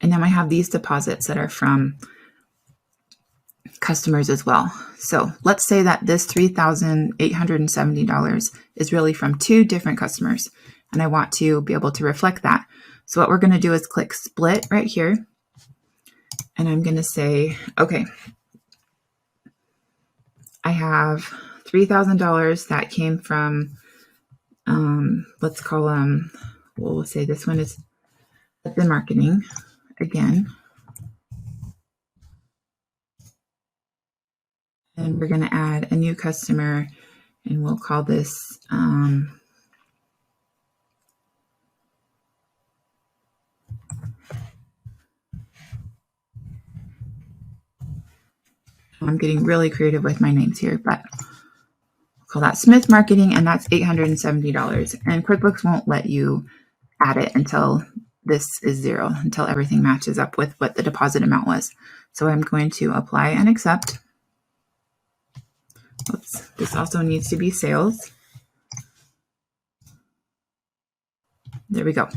And then I have these deposits that are from customers as well. So let's say that this $3,870 is really from 2 different customers, and I want to be able to reflect that. So what we're going to do is click split right here, and I'm going to say, okay, I have $3,000 that came from, let's call them, we'll say this one is the marketing again. And we're going to add a new customer, and we'll call this I'm getting really creative with my names here, but we'll call that Smith Marketing, and that's $870. And QuickBooks won't let you add it until this is 0, until everything matches up with what the deposit amount was. So I'm going to apply and accept. Oops, this also needs to be sales. There we go.